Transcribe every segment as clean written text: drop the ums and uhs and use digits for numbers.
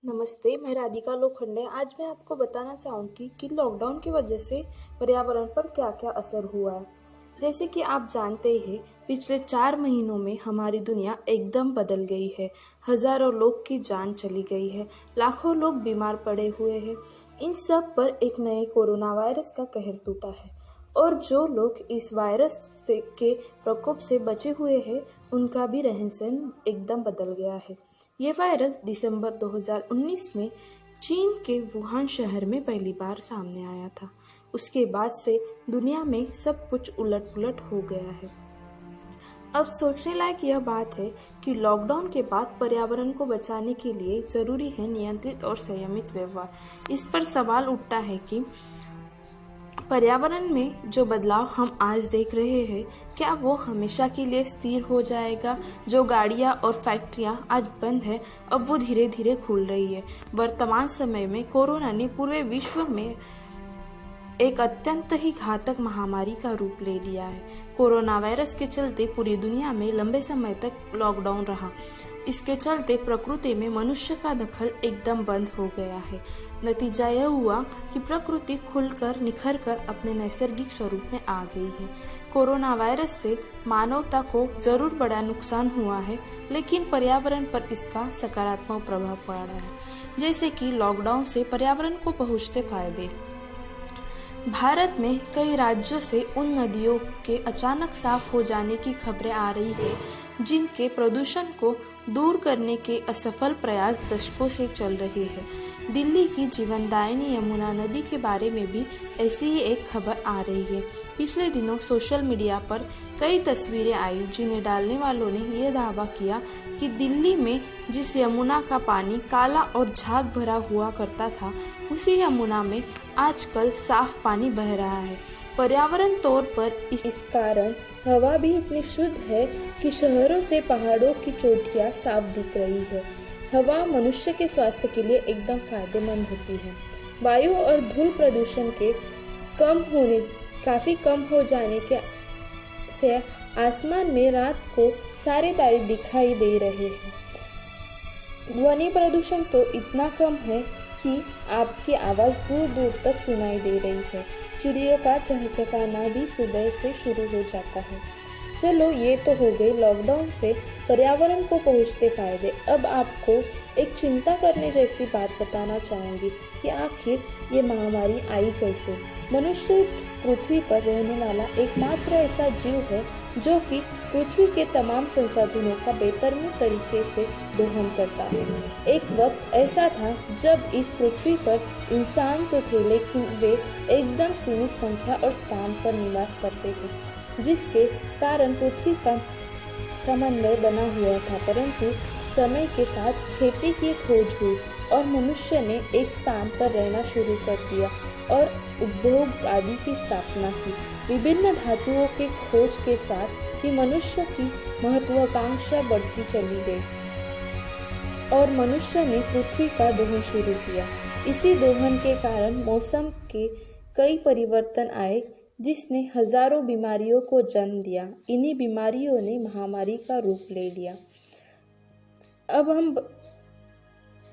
नमस्ते, मैं राधिका लोखंडे। आज मैं आपको बताना चाहूँगी कि लॉकडाउन की वजह से पर्यावरण पर क्या-क्या असर हुआ है। जैसे कि आप जानते ही हैं, पिछले 4 महीनों में हमारी दुनिया एकदम बदल गई है। हज़ारों लोग की जान चली गई है, लाखों लोग बीमार पड़े हुए हैं। इन सब पर एक नए कोरोना वायरस का कहर टूटा है और जो लोग इस वायरस के प्रकोप से बचे हुए हैं, उनका भी रहन-सहन एकदम बदल गया है। ये वायरस दिसंबर 2019 में चीन के वुहान शहर में पहली बार सामने आया था। उसके बाद से दुनिया में सब कुछ उलट-पुलट हो गया है। अब सोचने लायक यह बात है कि लॉकडाउन के बाद पर्यावरण को बचाने के लिए ज़रूरी है नियंत्रित और संयमित व्यवहार। इस पर सवाल उठता है कि पर्यावरण में जो बदलाव हम आज देख रहे हैं, क्या वो हमेशा के लिए स्थिर हो जाएगा? जो गाड़ियाँ और फैक्ट्रियाँ आज बंद है, अब वो धीरे धीरे खुल रही है। वर्तमान समय में कोरोना ने पूरे विश्व में एक अत्यंत ही घातक महामारी का रूप ले लिया है। कोरोना वायरस के चलते पूरी दुनिया में लंबे समय तक लॉकडाउन रहा। इसके चलते प्रकृति में मनुष्य का दखल एकदम बंद हो गया है। नतीजा यह हुआ कि प्रकृति खुलकर निखर कर अपने नैसर्गिक स्वरूप में आ गई है। कोरोना वायरस से मानवता को जरूर बड़ा नुकसान हुआ है, लेकिन पर्यावरण पर इसका सकारात्मक प्रभाव पड़ा है। जैसे कि लॉकडाउन से पर्यावरण को पहुंचते फायदे। भारत में कई राज्यों से उन नदियों के अचानक साफ हो जाने की खबरें आ रही है, जिनके प्रदूषण को दूर करने के असफल प्रयास दशकों से चल रहे हैं। दिल्ली की जीवनदायिनी यमुना नदी के बारे में भी ऐसी ही एक खबर आ रही है। पिछले दिनों सोशल मीडिया पर कई तस्वीरें आई, जिन्हें डालने वालों ने यह दावा किया कि दिल्ली में जिस यमुना का पानी काला और झाग भरा हुआ करता था, उसी यमुना में आजकल साफ पानी बह रहा है। पर्यावरण तौर पर इस कारण हवा भी इतनी शुद्ध है कि शहरों से पहाड़ों की चोटियां साफ दिख रही है। हवा मनुष्य के स्वास्थ्य के लिए एकदम फायदेमंद होती है। वायु और धूल प्रदूषण के काफी कम हो जाने के से आसमान में रात को सारे तारे दिखाई दे रहे हैं। ध्वनि प्रदूषण तो इतना कम है कि आपकी आवाज़ दूर दूर तक सुनाई दे रही है। चिड़ियों का चहचहाना भी सुबह से शुरू हो जाता है। चलो, ये तो हो गए लॉकडाउन से पर्यावरण को पहुंचते फायदे। अब आपको एक चिंता करने जैसी बात बताना चाहूँगी कि आखिर ये महामारी आई कैसे। मनुष्य इस पृथ्वी पर रहने वाला एकमात्र ऐसा जीव है जो कि पृथ्वी के तमाम संसाधनों का बेतरतीब तरीके से दोहन करता है। एक वक्त ऐसा था जब इस पृथ्वी पर इंसान तो थे, लेकिन वे एकदम सीमित संख्या और स्थान पर निवास करते थे, जिसके कारण पृथ्वी का समन्वय बना हुआ था। परंतु समय के साथ खेती की खोज हुई और मनुष्य ने एक स्थान पर रहना शुरू कर दिया और उद्योग आदि की स्थापना की। विभिन्न धातुओं के खोज के साथ ही मनुष्य की महत्वाकांक्षा बढ़ती चली गई और मनुष्य ने पृथ्वी का दोहन शुरू किया। इसी दोहन के कारण मौसम के कई परिवर्तन आए, जिसने हजारों बीमारियों को जन्म दिया। इन्हीं बीमारियों ने महामारी का रूप ले लिया। अब हम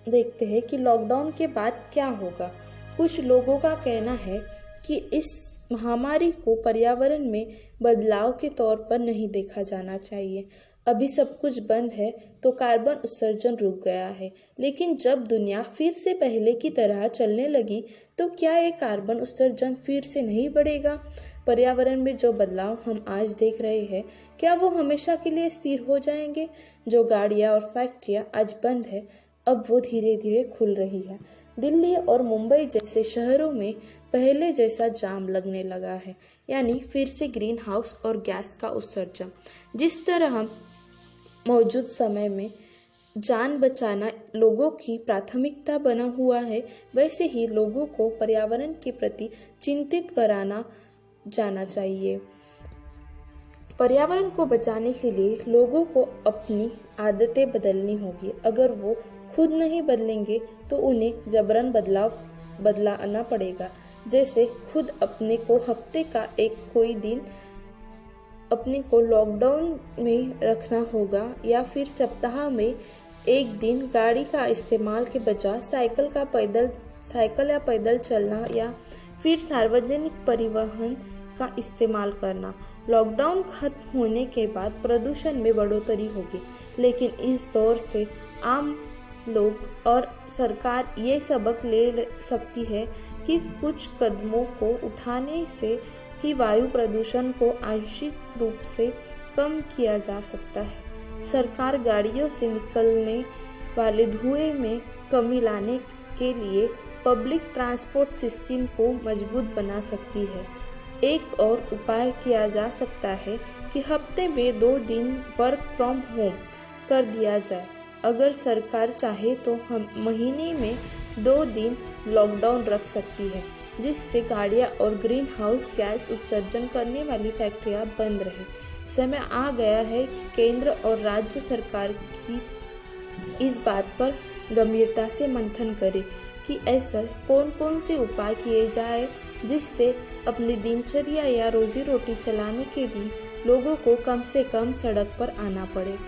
देखते हैं कि लॉकडाउन के बाद क्या होगा। कुछ लोगों का कहना है कि इस महामारी को पर्यावरण में बदलाव के तौर पर नहीं देखा जाना चाहिए। अभी सब कुछ बंद है तो कार्बन उत्सर्जन रुक गया है, लेकिन जब दुनिया फिर से पहले की तरह चलने लगी तो क्या ये कार्बन उत्सर्जन फिर से नहीं बढ़ेगा? पर्यावरण में जो बदलाव हम आज देख रहे हैं, क्या वो हमेशा के लिए स्थिर हो जाएंगे? जो गाड़ियाँ और फैक्ट्रियाँ आज बंद है, अब वो धीरे धीरे खुल रही है। दिल्ली और मुंबई जैसे शहरों में पहले जैसा जाम लगने लगा है, यानी फिर से ग्रीन हाउस और गैस का उत्सर्जन। जिस तरह मौजूद समय में जान बचाना लोगों की प्राथमिकता बना हुआ है, वैसे ही लोगों को पर्यावरण के प्रति चिंतित कराना जाना चाहिए। पर्यावरण को बचाने के लिए लोगों को अपनी आदतें बदलनी होगी। अगर वो खुद नहीं बदलेंगे तो उन्हें जबरन बदलाना पड़ेगा। जैसे खुद अपने को हफ्ते का कोई दिन अपने को लॉकडाउन में रखना होगा, या फिर सप्ताह में एक दिन गाड़ी का इस्तेमाल के बजाय साइकिल या पैदल चलना या फिर सार्वजनिक परिवहन का इस्तेमाल करना। लॉकडाउन खत्म होने के बाद प्रदूषण में बढ़ोतरी होगी, लेकिन इस दौर से आम लोग और सरकार ये सबक ले सकती है कि कुछ कदमों को उठाने से ही वायु प्रदूषण को आंशिक रूप से कम किया जा सकता है। सरकार गाड़ियों से निकलने वाले धुएं में कमी लाने के लिए पब्लिक ट्रांसपोर्ट सिस्टम को मजबूत बना सकती है। एक और उपाय किया जा सकता है कि हफ्ते में 2 दिन वर्क फ्रॉम होम कर दिया जाए। अगर सरकार चाहे तो हम महीने में 2 दिन लॉकडाउन रख सकती है, जिससे गाड़ियां और ग्रीन हाउस गैस उत्सर्जन करने वाली फैक्ट्रियां बंद रहे। समय आ गया है कि केंद्र और राज्य सरकार की इस बात पर गंभीरता से मंथन करे कि ऐसा कौन कौन से उपाय किए जाए जिससे अपनी दिनचर्या या रोजी रोटी चलाने के लिए लोगों को कम से कम सड़क पर आना पड़े।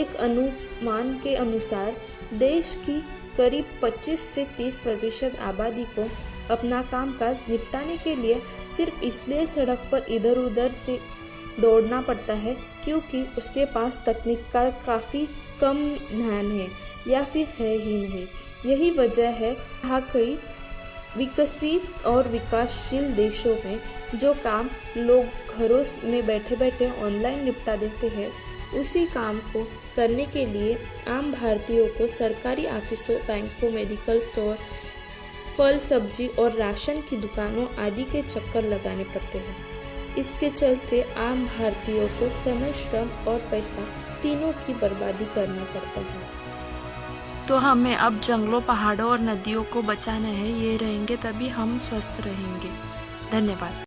एक अनुमान के अनुसार देश की करीब 25 से 30% आबादी को अपना कामकाज निपटाने के लिए सिर्फ इसलिए सड़क पर इधर उधर से दौड़ना पड़ता है क्योंकि उसके पास तकनीक का काफ़ी कम ज्ञान है या फिर है ही नहीं। यही वजह है यहाँ कई विकसित और विकासशील देशों में जो काम लोग घरों में बैठे बैठे ऑनलाइन निपटा देते हैं, उसी काम को करने के लिए आम भारतीयों को सरकारी ऑफिसों, बैंकों, मेडिकल स्टोर, फल सब्जी और राशन की दुकानों आदि के चक्कर लगाने पड़ते हैं। इसके चलते आम भारतीयों को समय, श्रम और पैसा तीनों की बर्बादी करना पड़ता है। तो हमें अब जंगलों, पहाड़ों और नदियों को बचाना है। ये रहेंगे तभी हम स्वस्थ रहेंगे। धन्यवाद।